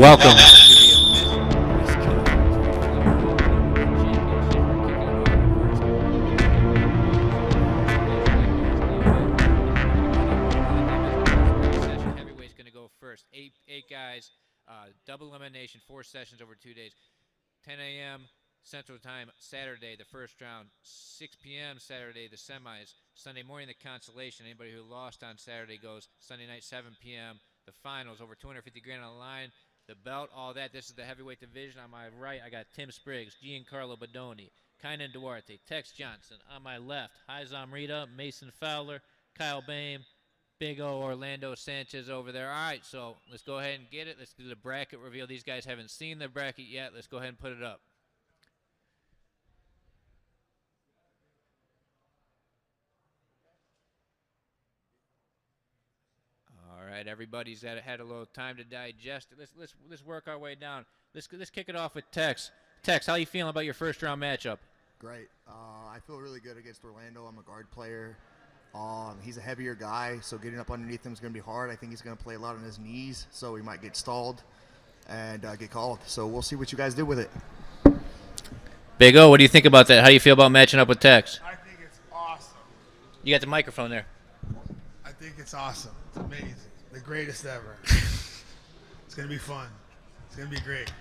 Welcome. Heavyweight's going to go first. Eight guys, double elimination, 4 sessions over 2 days. 10 a.m. Central Time Saturday, the first round. 6 p.m. Saturday, the semis. Sunday morning, the consolation. Anybody who lost on Saturday goes Sunday night, 7 p.m. The finals, over 250 grand on the line. The belt, all that. This is the heavyweight division. On my right, I got Tim Spriggs, Giancarlo Bodoni, Kainan Duarte, Tex Johnson. On my left, Haizam Rita, Mason Fowler, Kyle Bame, Big O Orlando Sanchez over there. All right, so let's go ahead and get it. Let's do the bracket reveal. These guys haven't seen the bracket yet. Let's go ahead and put it up. All right, everybody's had a little time to digest it. Let's work our way down. Let's kick it off with Tex. Tex, how you feeling about your first round matchup? Great. I feel really good against Orlando. I'm a guard player. He's a heavier guy, so getting up underneath him is going to be hard. I think he's going to play a lot on his knees, so he might get stalled and get called. So we'll see what you guys do with it. Big O, what do you think about that? How do you feel about matching up with Tex? I think it's awesome. You got the microphone there. I think it's awesome. It's amazing. The greatest ever. It's going to be fun. It's going to be great.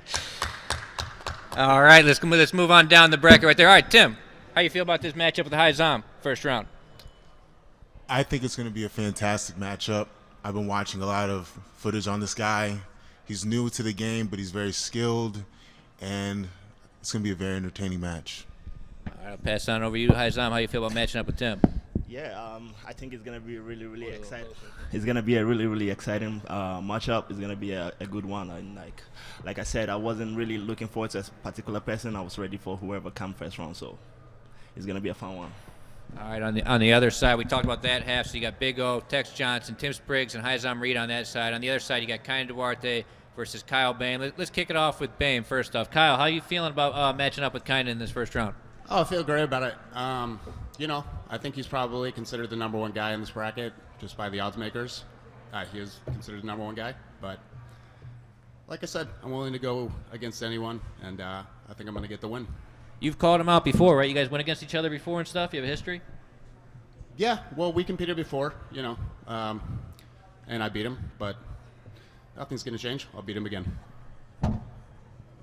All right, let's move on down the bracket right there. All right, Tim, how you feel about this matchup with Haizam first round? I think it's going to be a fantastic matchup. I've been watching a lot of footage on this guy. He's new to the game, but he's very skilled, and it's going to be a very entertaining match. All right, I'll pass on over to you, Haizam. How you feel about matching up with Tim? Yeah, I think it's gonna be really exciting. It's gonna be a really exciting matchup. It's gonna be a good one. And like I said, I wasn't really looking forward to a particular person. I was ready for whoever comes first round. So it's gonna be a fun one. All right, on the other side, we talked about that half. So you got Big O, Tex Johnson, Tim Spriggs, and Haizam Reed on that side. On the other side, you got Kainan Duarte versus Kyle Bame. Let's kick it off with Bame first off. Kyle, how you feeling about matching up with Kainan in this first round? Oh, I feel great about it. I think he's probably considered the number one guy in this bracket just by the odds makers. He is considered the number one guy. But like I said, I'm willing to go against anyone, and I think I'm going to get the win. You've called him out before, right? You guys went against each other before and stuff? You have a history? Yeah, well, we competed before, and I beat him. But nothing's going to change. I'll beat him again.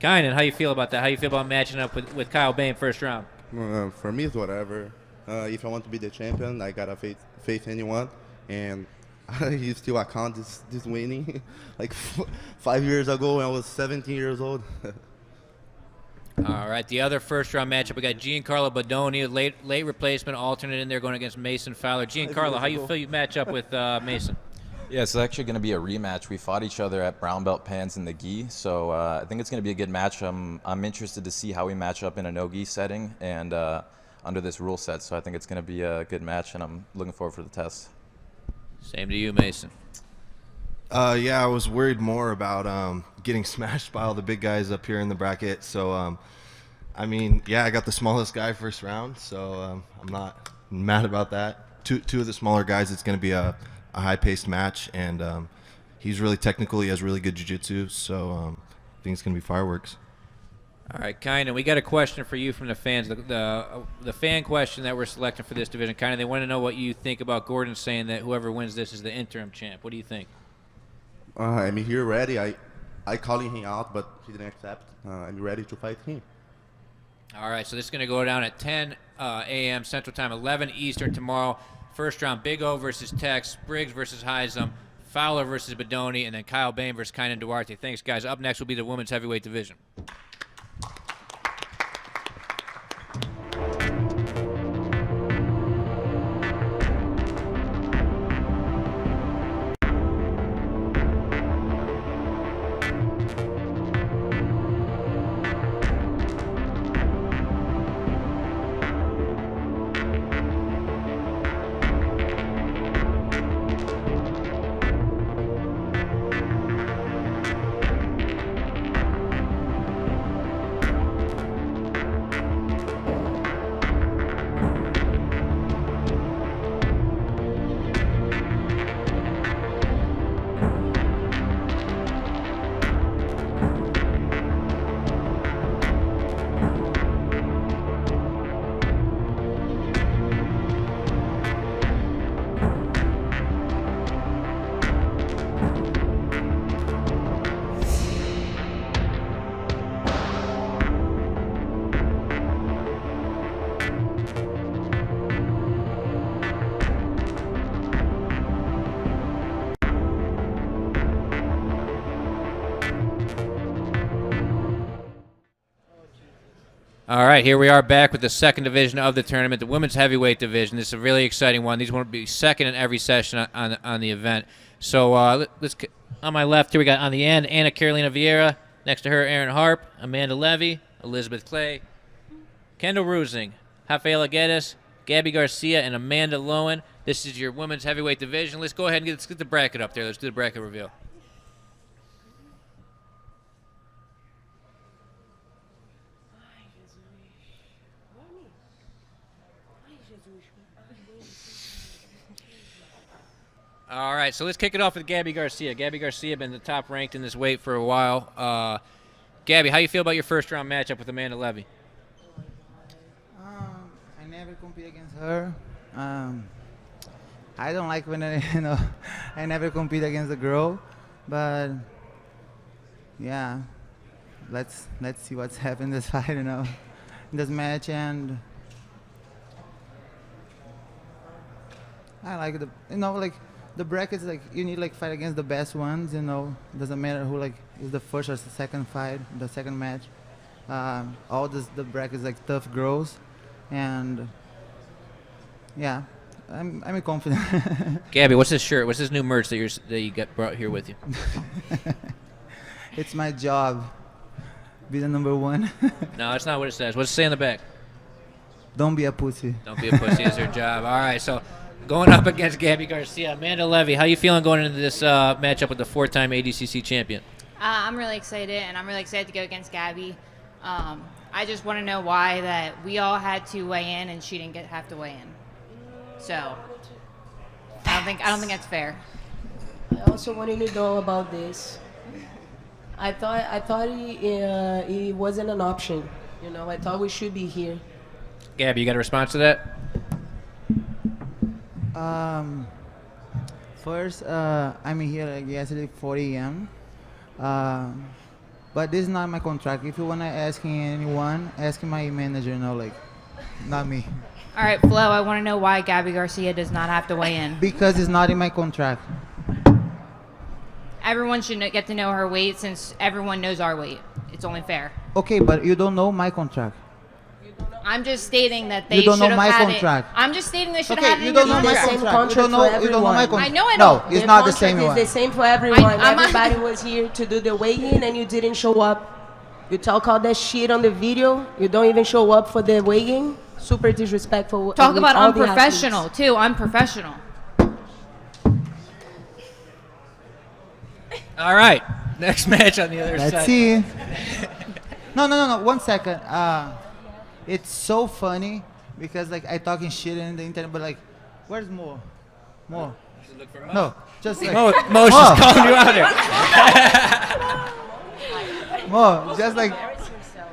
Kainan, how you feel about that? How you feel about matching up with Kyle Bame first round? For me, it's whatever. If I want to be the champion, I gotta face anyone, and he's still account this winning. Like 5 years ago, when I was 17 years old. All right, the other first round matchup, we got Giancarlo Bodoni, late replacement, alternate in there going against Mason Fowler. Giancarlo, how you feel you match up with Mason? Yeah, it's actually going to be a rematch. We fought each other at brown belt pans in the gi, so I think it's going to be a good match. I'm interested to see how we match up in a no gi setting and under this rule set. So I think it's going to be a good match, and I'm looking forward for the test. Same to you, Mason. Yeah, I was worried more about getting smashed by all the big guys up here in the bracket. So, I got the smallest guy first round, so I'm not mad about that. Two of the smaller guys, it's going to be a high-paced match, and he's really technical. He has really good jiu-jitsu, so I think it's going to be fireworks. All right, Kainan, we got a question for you from the fans. The fan question that we're selecting for this division, Kainan, they want to know what you think about Gordon saying that whoever wins this is the interim champ. What do you think? Here ready. I calling him out, but he didn't accept. I'm ready to fight him. All right, so this is going to go down at 10 a.m. Central Time, 11 Eastern tomorrow. First round, Big O versus Tex, Spriggs versus Haizam, Fowler versus Bodoni, and then Kyle Bame versus Kainan Duarte. Thanks, guys. Up next will be the women's heavyweight division. All right, here we are back with the second division of the tournament, the women's heavyweight division. This is a really exciting one. These will be second in every session on the event. So let's on my left here we got on the end Anna Carolina Vieira. Next to her, Erin Harp, Amanda Levy, Elizabeth Clay, Kendall Rusing, Rafaela Guedes, Gabby Garcia, and Amanda Lowen. This is your women's heavyweight division. Let's go ahead and let's get the bracket up there. Let's do the bracket reveal. All right, so let's kick it off with Gabby Garcia. Gabby Garcia been the top ranked in this weight for a while. Gabby, how you feel about your first round matchup with Amanda Levy? I never compete against her. I don't like when I never compete against a girl, but yeah, let's see what's happened this fight, in this match, and I like the brackets, you need fight against the best ones, doesn't matter who is the first or the second fight, the second match. All the brackets tough girls, and yeah, I'm confident. Gabby, what's this shirt? What's this new merch that you got brought here with you? It's my job. Be the number one. No, that's not what it says. What's it say on the back? Don't be a pussy. Don't be a pussy is her job. All right, so going up against Gabby Garcia, Amanda Levy, how you feeling going into this matchup with the 4-time ADCC champion? I'm really excited, and I'm really excited to go against Gabby. I just want to know why that we all had to weigh in and she didn't have to weigh in. So I don't think that's fair. I also wanted to know about this. I thought it wasn't an option. I thought we should be here. Gabby, you got a response to that? First, I'm here yesterday 4 a.m. But this is not my contract. If you wanna ask anyone, ask my manager. Not me. All right, Flo, I want to know why Gabby Garcia does not have to weigh in. Because it's not in my contract. Everyone should get to know her weight since everyone knows our weight. It's only fair. Okay, but you don't know my contract. I'm just stating that they You don't should know have my had contract. it. I'm just stating they should Okay, have had it you in don't your know my contract. contract. You don't know my contract. I know I No, don't. it's not the same It's one. the same for everyone. I'm- Everybody was here to do the weigh-in and you didn't show up. You talk all that shit on the video. You don't even show up for the weigh-in. Super disrespectful. Talk with about all the unprofessional, athletes. too. Unprofessional. All right, next match on the other side. Let's see. No. 1 second. It's so funny because I talking shit in the internet, but where's Mo? Mo. No, just Mo's just calling you out there. Mo,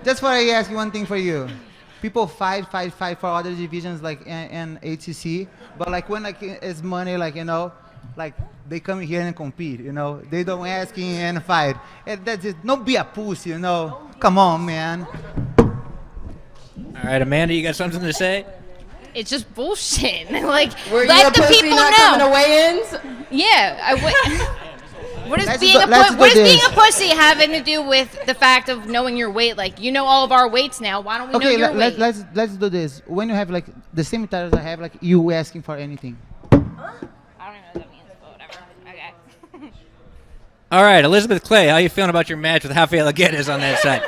just for I ask you one thing for you. People fight for other divisions in ATC, but when it's money, they come here and compete, They don't ask and fight. And that's it. Don't be a pussy, Come on, man. All right, Amanda, you got something to say? It's just bullshit. Were you Let a the pussy people not know. coming to weigh-ins? Yeah. What does Let's being do being this. a pussy having to do with the fact of knowing your weight? You know all of our weights now. Why don't we know Okay, your weight? let's do this. When you have the same titles I have, you asking for anything. I don't even know what that means, but whatever. Okay. All right, Elizabeth Clay, how you feeling about your match with Rafaela Guedes on that side?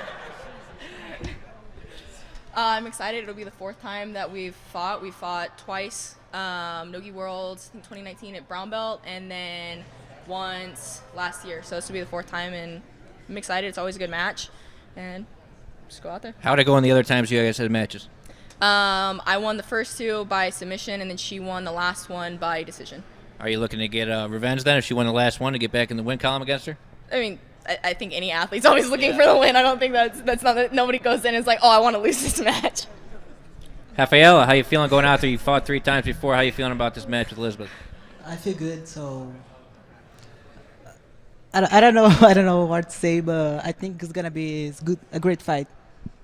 I'm excited. It'll be the 4th time that we've fought. We fought twice, Nogi Worlds in 2019 at Brown Belt, and then once last year. So this will be the 4th time, and I'm excited. It's always a good match, and just go out there. How'd it go on the other times you guys had matches? I won the first 2 by submission, and then she won the last one by decision. Are you looking to get revenge then if she won the last one to get back in the win column against her? I mean, I think any athlete's always looking for the win. I don't think that's not that nobody goes in and is like, oh, I want to lose this match. Rafaela, how you feeling going out there? You fought 3 times before. How you feeling about this match with Elizabeth? I feel good, so I don't know. I don't know what to say, but I think it's gonna be a great fight.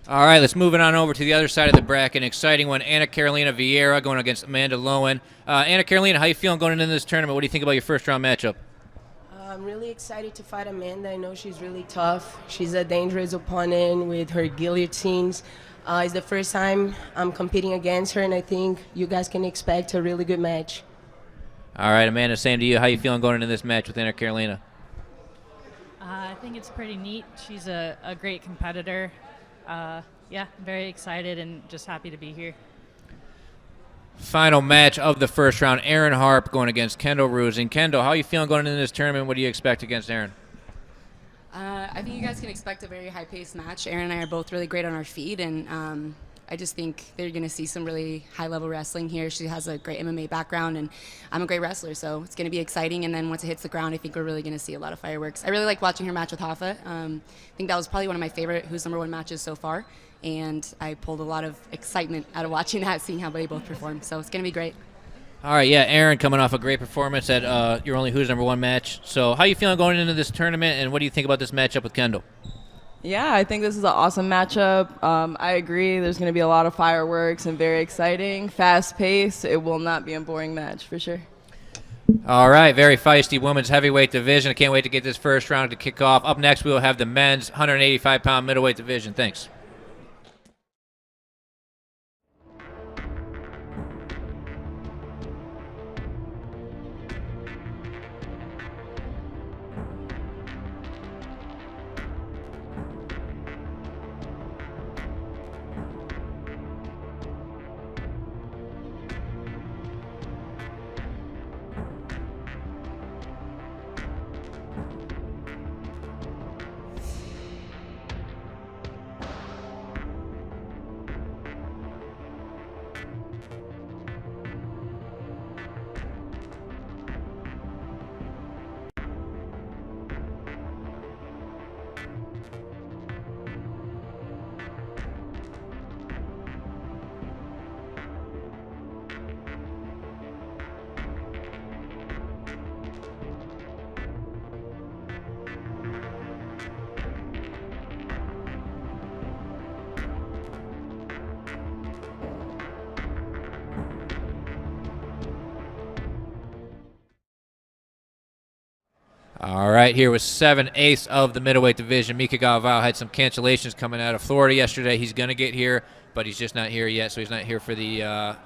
All right, let's move it on over to the other side of the bracket. An exciting one. Anna Carolina Vieira going against Amanda Lowen. Anna Carolina, how you feeling going into this tournament? What do you think about your first round matchup? I'm really excited to fight Amanda. I know she's really tough. She's a dangerous opponent with her guillotines. It's the first time I'm competing against her, and I think you guys can expect a really good match. All right, Amanda, same to you. How you feeling going into this match with Anna Carolina? I think it's pretty neat. She's a great competitor. Yeah, very excited and just happy to be here. Final match of the first round, Aaron Harp going against Kendall Rusing. Kendall, how are you feeling going into this tournament? What do you expect against Aaron? I think you guys can expect a very high-paced match. Aaron and I are both really great on our feet, and I just think they're going to see some really high-level wrestling here. She has a great MMA background, and I'm a great wrestler, so it's going to be exciting. And then once it hits the ground, I think we're really going to see a lot of fireworks. I really like watching her match with Hoffa. I think that was probably one of my favorite Who's Number One matches so far, and I pulled a lot of excitement out of watching that, seeing how they both perform. So it's going to be great. All right, yeah, Aaron coming off a great performance at your only Who's Number One match. So how you feeling going into this tournament, and what do you think about this matchup with Kendall? Yeah, I think this is an awesome matchup. I agree. There's going to be a lot of fireworks and very exciting, fast-paced. It will not be a boring match for sure. All right, very feisty women's heavyweight division. I can't wait to get this first round to kick off. Up next, we will have the men's 185-pound middleweight division. Thanks. All right, here was 7/8 of the middleweight division. Mika Galvao had some cancellations coming out of Florida yesterday. He's going to get here, but he's just not here yet, so he's not here for the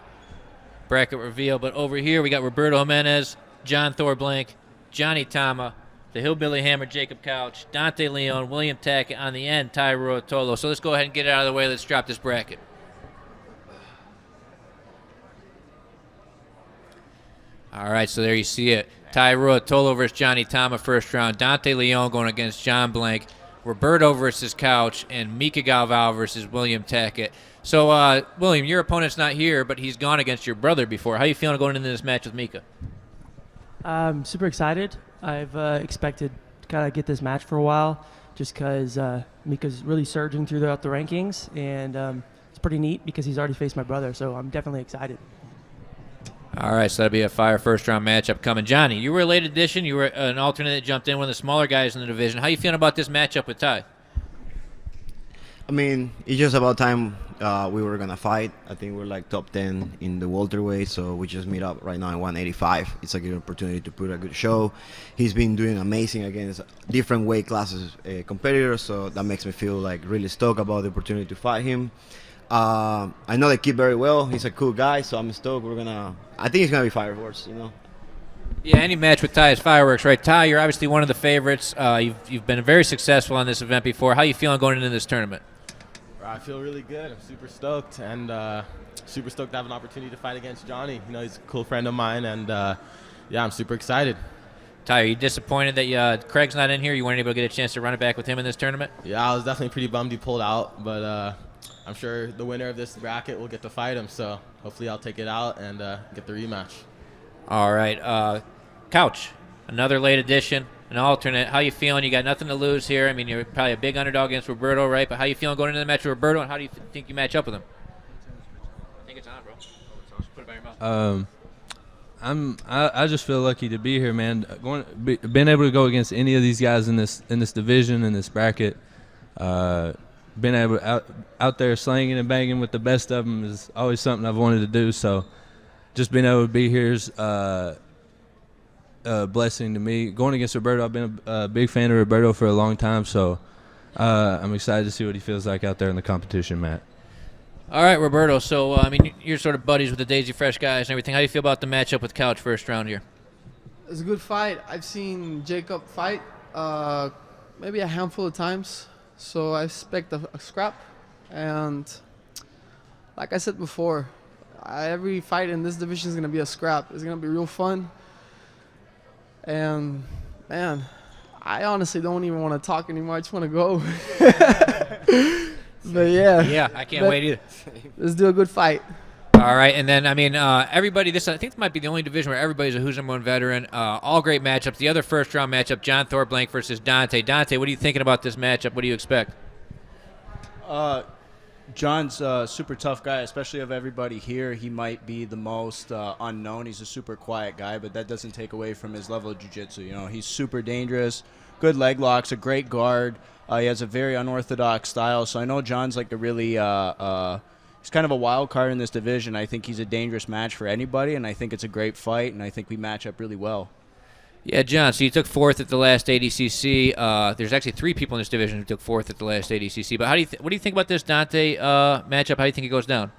bracket reveal. But over here, we got Roberto Jimenez, John Thorblank, Johnny Tama, the Hillbilly Hammer, Jacob Couch, Dante Leon, William Tackett on the end, Ty Ruotolo. So let's go ahead and get it out of the way. Let's drop this bracket. All right, so there you see it. Ty Ruotolo versus Johnny Tama first round. Dante Leon going against John Blank. Roberto versus Couch. And Mika Galvao versus William Tackett. So, William, your opponent's not here, but he's gone against your brother before. How are you feeling going into this match with Mika? I'm super excited. I've expected to kind of get this match for a while just because Mika's really surging throughout the rankings. And it's pretty neat because he's already faced my brother, so I'm definitely excited. All right, so that'll be a fire first-round matchup coming. Johnny, you were a late addition. You were an alternate that jumped in, one of the smaller guys in the division. How you feeling about this matchup with Ty? I mean, it's just about time we were going to fight. I think we're like top 10 in the welterweight, so we just meet up right now in 185. It's a good opportunity to put a good show. He's been doing amazing against different weight classes competitors, so that makes me feel like really stoked about the opportunity to fight him. I know the kid very well. He's a cool guy, so I'm stoked. I think it's gonna be fireworks, you know. Yeah, any match with Ty is fireworks, right? Ty, you're obviously one of the favorites. You've been very successful on this event before. How you feeling going into this tournament? I feel really good. I'm super stoked, and super stoked to have an opportunity to fight against Johnny. You know, he's a cool friend of mine, and yeah, I'm super excited. Ty, are you disappointed that Craig's not in here? You weren't able to get a chance to run it back with him in this tournament? Yeah, I was definitely pretty bummed he pulled out, but I'm sure the winner of this bracket will get to fight him, so hopefully I'll take it out and get the rematch. All right. Couch, another late addition, an alternate. How you feeling? You got nothing to lose here. I mean, you're probably a big underdog against Roberto, right? But how you feeling going into the match with Roberto, and how do you think you match up with him? I think it's on, bro. Put it by your mouth. I just feel lucky to be here, man. Being able to go against any of these guys in this division, in this bracket, being able out there slanging and banging with the best of them is always something I've wanted to do. So just being able to be here is a blessing to me. Going against Roberto, I've been a big fan of Roberto for a long time, so I'm excited to see what he feels like out there in the competition, Matt. All right, Roberto. So, I mean, you're sort of buddies with the Daisy Fresh guys and everything. How do you feel about the matchup with Couch first round here? It's a good fight. I've seen Jacob fight maybe a handful of times, so I expect a scrap. And like I said before, every fight in this division is going to be a scrap. It's going to be real fun. And, man, I honestly don't even want to talk anymore. I just want to go. But, yeah. Yeah, I can't wait either. Let's do a good fight. All right, and then, I mean, everybody, I think this might be the only division where everybody's a who's number one veteran. All great matchups. The other first-round matchup, John Thorblank versus Dante. Dante, what are you thinking about this matchup? What do you expect? John's a super tough guy, especially of everybody here. He might be the most unknown. He's a super quiet guy, but that doesn't take away from his level of jiu-jitsu. You know, he's super dangerous, good leg locks, a great guard. He has a very unorthodox style, so I know John's like a really he's kind of a wild card in this division. I think he's a dangerous match for anybody, and I think it's a great fight, and I think we match up really well. Yeah, John, so you took fourth at the last ADCC. There's actually 3 people in this division who took fourth at the last ADCC. But what do you think about this Dante matchup? How do you think it goes down?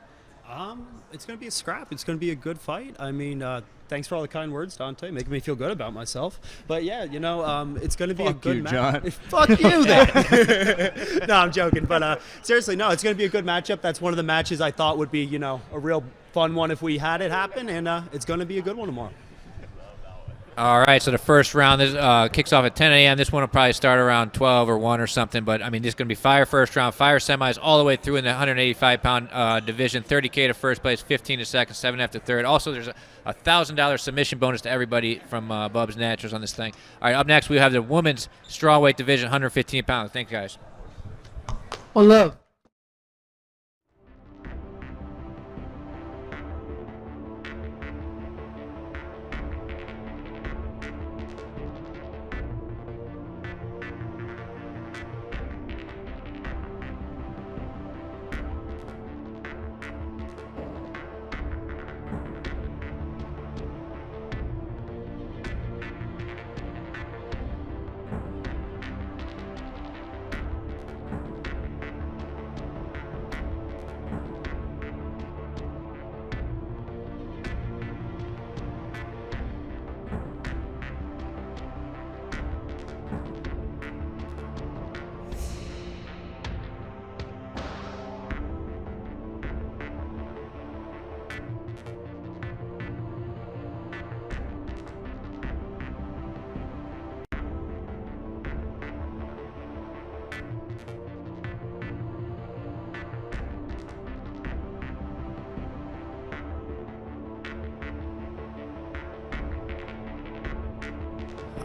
It's going to be a scrap. It's going to be a good fight. I mean, thanks for all the kind words, Dante, making me feel good about myself. But, yeah, you know, it's going to be a good match. John. Fuck you, then. No, I'm joking. But seriously, no, it's going to be a good matchup. That's one of the matches I thought would be, you know, a real fun one if we had it happen. And it's going to be a good one tomorrow. All right, so the first round this kicks off at 10 a.m. This one will probably start around 12 or 1 or something. But, I mean, this is going to be fire first round, fire semis all the way through in the 185-pound division, 30K to first place, 15 to second, 7 after third. Also, there's a $1,000 submission bonus to everybody from Bub's Naturals on this thing. All right, up next we have the women's strawweight division, 115 pounds. Thank you, guys. One love.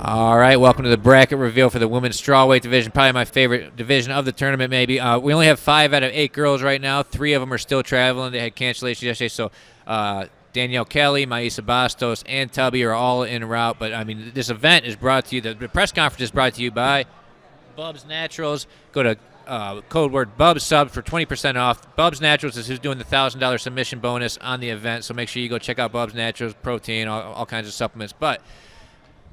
All right, welcome to the bracket reveal for the women's strawweight division, probably my favorite division of the tournament maybe. We only have 5 out of 8 girls right now. 3 of them are still traveling. They had cancellations yesterday, so Danielle Kelly, Maisa Bastos, and Tubby are all en route. But, I mean, this event is brought to you, the press conference is brought to you by Bub's Naturals. Go to code word Bubs Subs for 20% off. Bubs Naturals is who's doing the $1,000 submission bonus on the event, so make sure you go check out Bubs Naturals, protein, all kinds of supplements. But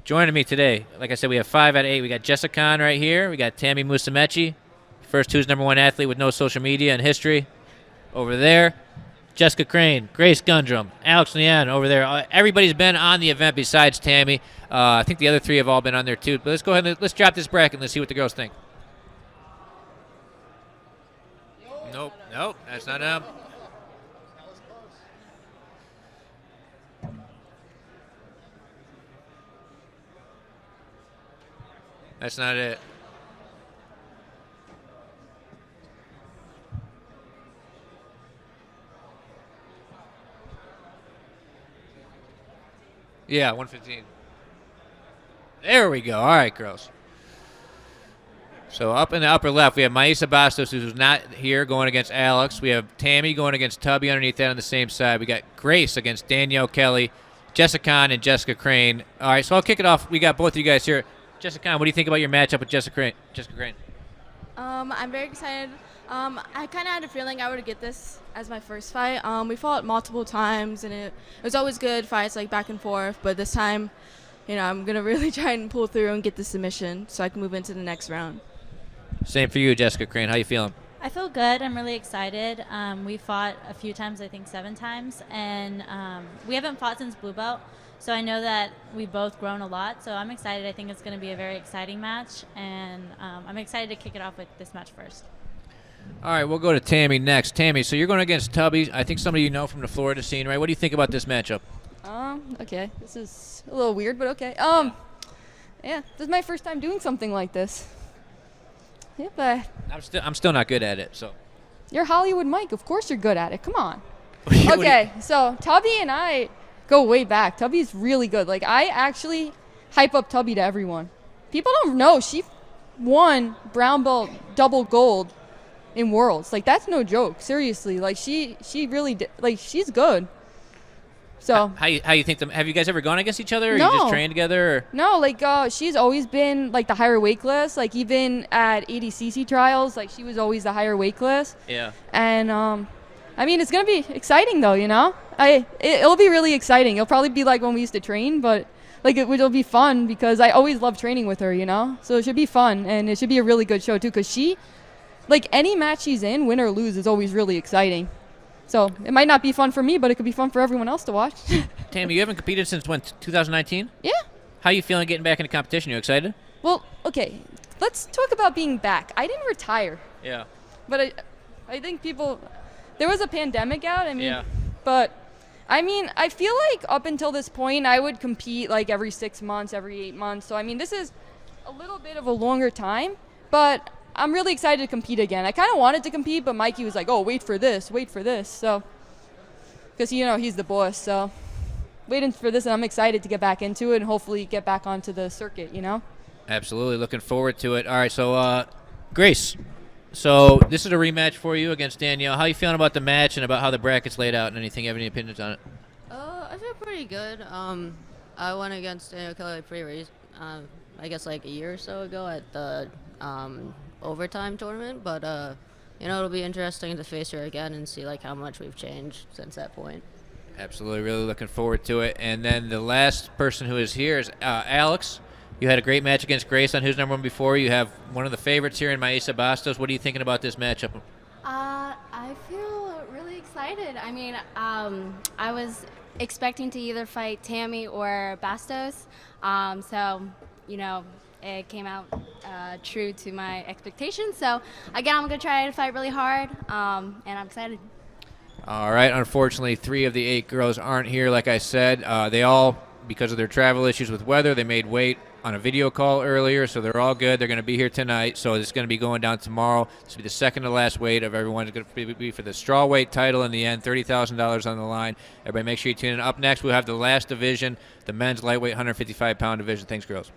joining me today, like I said, we have 5 out of 8. We got Jessica Khan right here. We got Tammy Musamechi, first who's #1 athlete with no social media in history. Over there, Jessica Crane, Grace Gundrum, Alex Lian over there. Everybody's been on the event besides Tammy. I think the other 3 have all been on there too. But let's go ahead and let's drop this bracket and let's see what the girls think. Nope, that's not them. That's not it. Yeah, 115. There we go. All right, girls. So up in the upper left, we have Maisa Bastos, who's not here, going against Alex. We have Tammy going against Tubby underneath that on the same side. We got Grace against Danielle Kelly, Jessica Khan, and Jessica Crane. All right, so I'll kick it off. We got both of you guys here. Jessica Khan, what do you think about your matchup with Jessica Crane? I'm very excited. I kind of had a feeling I would get this as my first fight. We fought multiple times, and it was always good fights, like back and forth. But this time, you know, I'm going to really try and pull through and get the submission so I can move into the next round. Same for you, Jessica Crane. How you feeling? I feel good. I'm really excited. We fought a few times, I think 7 times, and we haven't fought since blue belt. So I know that we've both grown a lot. So I'm excited. I think it's going to be a very exciting match, and I'm excited to kick it off with this match first. All right, we'll go to Tammy next. Tammy, so you're going against Tubby. I think somebody you know from the Florida scene, right? What do you think about this matchup? Okay. This is a little weird, but okay. Yeah, this is my first time doing something like this. Yeah, but I'm still not good at it, so. you're Hollywood Mike. Of course you're good at it. Come on. Okay, so Tubby and I go way back. Tubby's really good. Like, I actually hype up Tubby to everyone. People don't know she won brown belt double gold in Worlds. Like, that's no joke. Seriously. Like, she really did. Like, she's good. So How you think have you guys ever gone against each other, or No. you just trained together? Or? No, like she's always been like the higher weight class. Like even at ADCC trials, like she was always the higher weight class. Yeah. And I mean, it's gonna be exciting though, you know. It'll be really exciting. It'll probably be like when we used to train, but like it'll be fun because I always love training with her, you know. So it should be fun, and it should be a really good show too. Because she, like any match she's in, win or lose, is always really exciting. So it might not be fun for me, but it could be fun for everyone else to watch. Tammy, you haven't competed since when? 2019? Yeah. How you feeling getting back into competition? You excited? Well, okay, let's talk about being back. I didn't retire, Yeah. but I think there was a pandemic out. I mean, Yeah. but I mean, I feel like up until this point, I would compete like every 6 months, every 8 months. So I mean, this is a little bit of a longer time, but I'm really excited to compete again. I kind of wanted to compete, but Mikey was like, "Oh, wait for this." So, because you know he's the boss. So, waiting for this, and I'm excited to get back into it and hopefully get back onto the circuit. You know. Absolutely. Looking forward to it. All right, so Grace, so this is a rematch for you against Danielle. How you feeling about the match and about how the bracket's laid out and anything? You have any opinions on it? I feel pretty good. I went against Daniel Kelly I guess like a year or so ago at the overtime tournament, but you know, it'll be interesting to face her again and see like how much we've changed since that point. Absolutely. Really looking forward to it. And then the last person who is here is Alex. You had a great match against Grace on Who's Number One Before. You have one of the favorites here in Maisa Bastos. What are you thinking about this matchup? I feel really excited. I mean, I was expecting to either fight Tammy or Bastos, so you know, it came out true to my expectations. So again, I'm gonna try to fight really hard, and I'm excited. All right. Unfortunately, 3 of the 8 girls aren't here. Like I said, they all, because of their travel issues with weather, they made weight on a video call earlier, so they're all good. They're going to be here tonight, so it's going to be going down tomorrow. This will be the second to last weight of everyone. It's going to be for the strawweight title in the end, $30,000 on the line. Everybody make sure you tune in. Up next, we'll have the last division, the men's lightweight 155-pound division. Thanks, girls.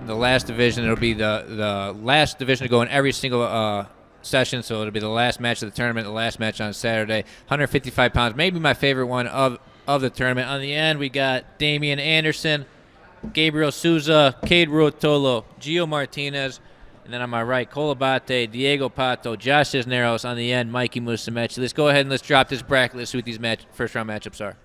The last division, it'll be the last division to go in every single session, so it'll be the last match of the tournament, the last match on Saturday. 155 pounds, maybe my favorite one of the tournament. On the end, we got Damian Anderson, Gabriel Souza, Cade Ruotolo, Gio Martinez, and then on my right, Colabate, Diego Pato, Josh Cisneros. On the end, Mikey Musumeci. Let's go ahead and let's drop this bracket. Let's see what these first-round matchups are.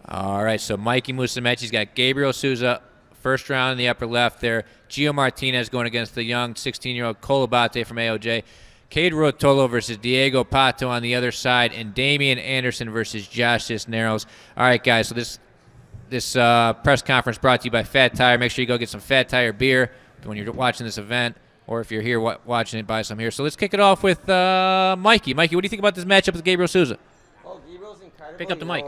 All right, so Mikey Musumeci's got Gabriel Souza, first round in the upper left there. Gio Martinez going against the young 16-year-old Colabate from AOJ. Cade Rotolo versus Diego Pato on the other side, and Damian Anderson versus Josh Cisneros. All right, guys, so this press conference brought to you by Fattire. Make sure you go get some Fattire beer when you're watching this event, or if you're here watching it, buy some here. So let's kick it off with Mikey. Mikey, what do you think about this matchup with Gabriel Souza? Well, Gabriel's incredible. Pick up the mic.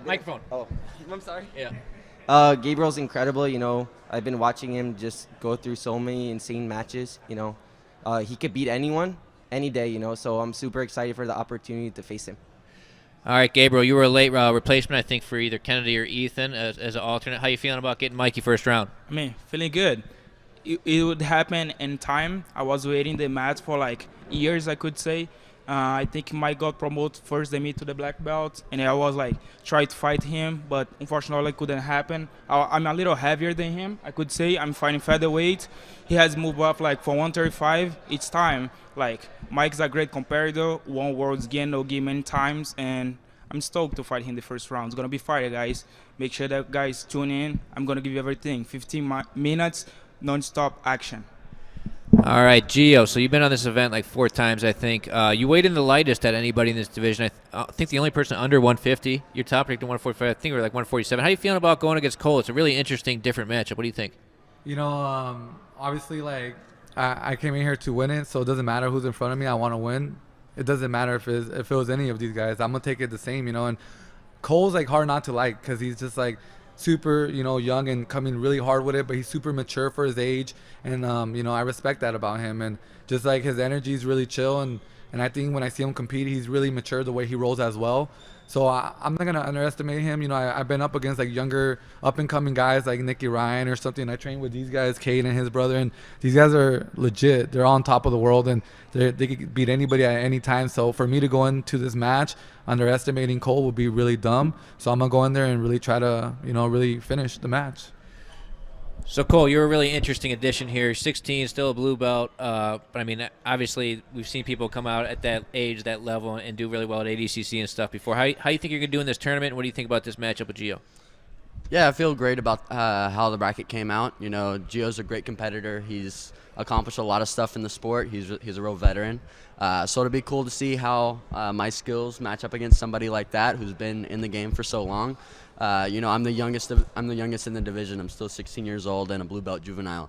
Microphone. Oh, I'm sorry. Yeah. Gabriel's incredible. I've been watching him just go through so many insane matches. He could beat anyone any day. So I'm super excited for the opportunity to face him. All right, Gabriel, you were a late replacement, I think, for either Kennedy or Ethan as an alternate. How you feeling about getting Mikey first round? I mean, feeling good. It would happen in time. I was waiting the match for like years, I could say. I think Mike got promoted first, they meet to the black belt, and I was like trying to fight him, but unfortunately it couldn't happen. I'm a little heavier than him, I could say. I'm fighting featherweight. He has moved up like for 135 each time. Like Mike's a great competitor, won Worlds no gi many times, and I'm stoked to fight him the first round. It's gonna be fire, guys. Make sure that guys tune in. I'm gonna give you everything. 15 minutes, non-stop action. All right, Gio, so you've been on this event like 4 times, I think. You weighed in the lightest at anybody in this division. I think the only person under 150. You're top ranked at 145. I think we're like 147. How are you feeling about going against Cole? It's a really interesting, different matchup. What do you think? Obviously, like, I came in here to win it, so it doesn't matter who's in front of me. I want to win. It doesn't matter if it was any of these guys. I'm going to take it the same, And Cole's, like, hard not to like because he's just, like, super, young and coming really hard with it, but he's super mature for his age, and I respect that about him, and just like his energy is really chill, and I think when I see him compete, he's really mature the way he rolls as well. So I'm not gonna underestimate him. I've been up against like younger, up and coming guys like Nicky Ryan or something. I trained with these guys, Cade and his brother, and these guys are legit. They're on top of the world, and they could beat anybody at any time. So for me to go into this match underestimating Cole would be really dumb. So I'm gonna go in there and really try to, really finish the match. So, Cole, you're a really interesting addition here. 16, still a blue belt. But, I mean, obviously, we've seen people come out at that age, that level, and do really well at ADCC and stuff before. How you think you're going to do in this tournament? What do you think about this matchup with Gio? Yeah, I feel great about how the bracket came out. Gio's a great competitor. He's accomplished a lot of stuff in the sport. He's a real veteran. So it'll be cool to see how my skills match up against somebody like that who's been in the game for so long. I'm the youngest in the division. I'm still 16 years old and a blue belt juvenile.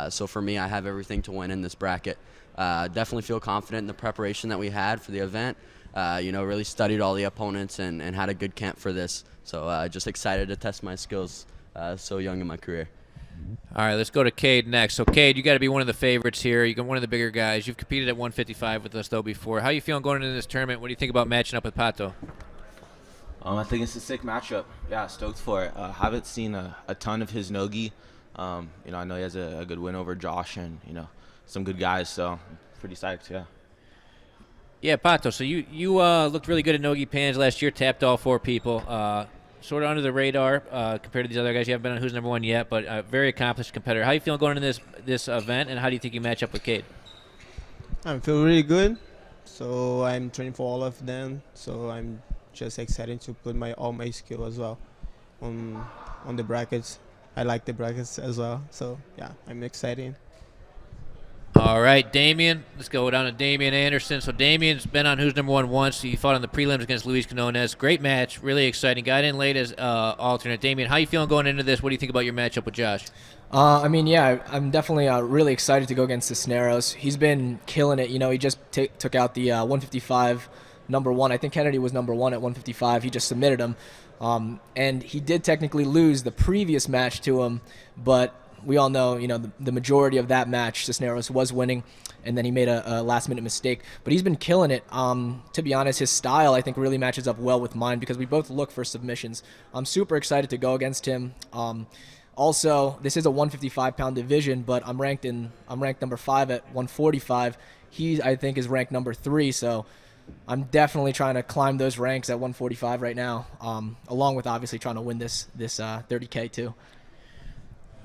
So for me, I have everything to win in this bracket. Definitely feel confident in the preparation that we had for the event. Really studied all the opponents and had a good camp for this. So just excited to test my skills so young in my career. All right, let's go to Cade next. So, Cade, you got to be one of the favorites here. You're one of the bigger guys. You've competed at 155 with us, though, before. How you feeling going into this tournament? What do you think about matching up with Pato? I think it's a sick matchup. Yeah, stoked for it. Haven't seen a ton of his no-gi. I know he has a good win over Josh and, some good guys, so I'm pretty psyched, yeah. Yeah, Pato, so you looked really good at no-gi pans last year, tapped all 4 people. Sort of under the radar compared to these other guys. You haven't been on Who's Number One yet, but a very accomplished competitor. How you feeling going into this event, and how do you think you match up with Cade? I feel really good. So I'm training for all of them. So I'm just excited to put all my skill as well on the brackets. I like the brackets as well. So yeah, I'm excited. All right, Damian. Let's go down to Damian Anderson. So Damian's been on Who's Number One once. He fought on the prelims against Luis Quinones. Great match, really exciting. Got in late as alternate. Damian, how you feeling going into this? What do you think about your matchup with Josh? I'm definitely really excited to go against Cisneros. He's been killing it. He just took out the 155 number 1. I think Kennedy was number 1 at 155. He just submitted him. And he did technically lose the previous match to him, but we all know, the majority of that match, Cisneros was winning, and then he made a last-minute mistake. But he's been killing it. To be honest, his style, I think, really matches up well with mine because we both look for submissions. I'm super excited to go against him. Also, this is a 155-pound division, but I'm ranked number 5 at 145. He, I think, is ranked number 3, so I'm definitely trying to climb those ranks at 145 right now, along with obviously trying to win this 30K too.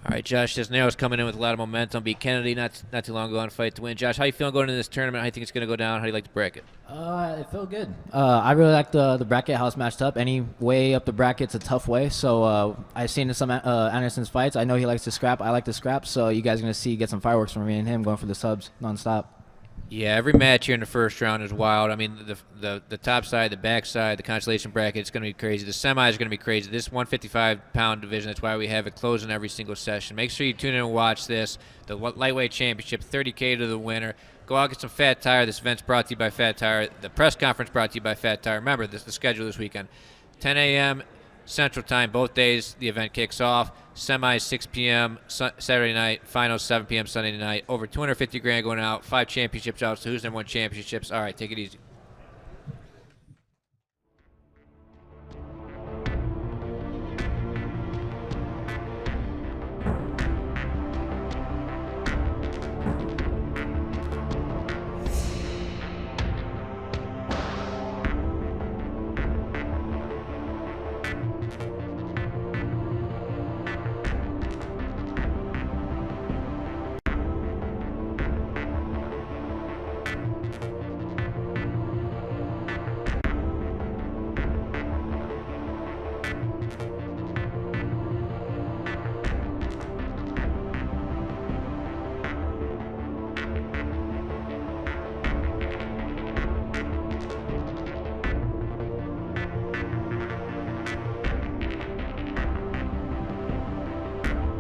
All right, Josh Cisneros coming in with a lot of momentum. Beat Kennedy not too long ago on Fight to Win. Josh, how you feeling going into this tournament? How you think it's going to go down? How do you like the bracket? It felt good. I really like the bracket, how it's matched up. Any way up the bracket's a tough way. So I've seen some Anderson's fights. I know he likes to scrap. I like to scrap. So you guys are going to get some fireworks from me and him going for the subs nonstop. Yeah, every match here in the first round is wild. I mean, the top side, the back side, the consolation bracket, it's going to be crazy. The semi is going to be crazy. This 155-pound division, that's why we have it closing every single session. Make sure you tune in and watch this. The lightweight championship, $30K to the winner. Go out and get some Fattire. This event's brought to you by Fattire. The press conference brought to you by Fattire. Remember, the schedule this weekend. 10 a.m. Central Time, both days the event kicks off. Semi 6 p.m. Saturday night, finals 7 p.m. Sunday night. Over 250 grand going out, 5 championships out. So who's number 1 championships? All right, take it easy.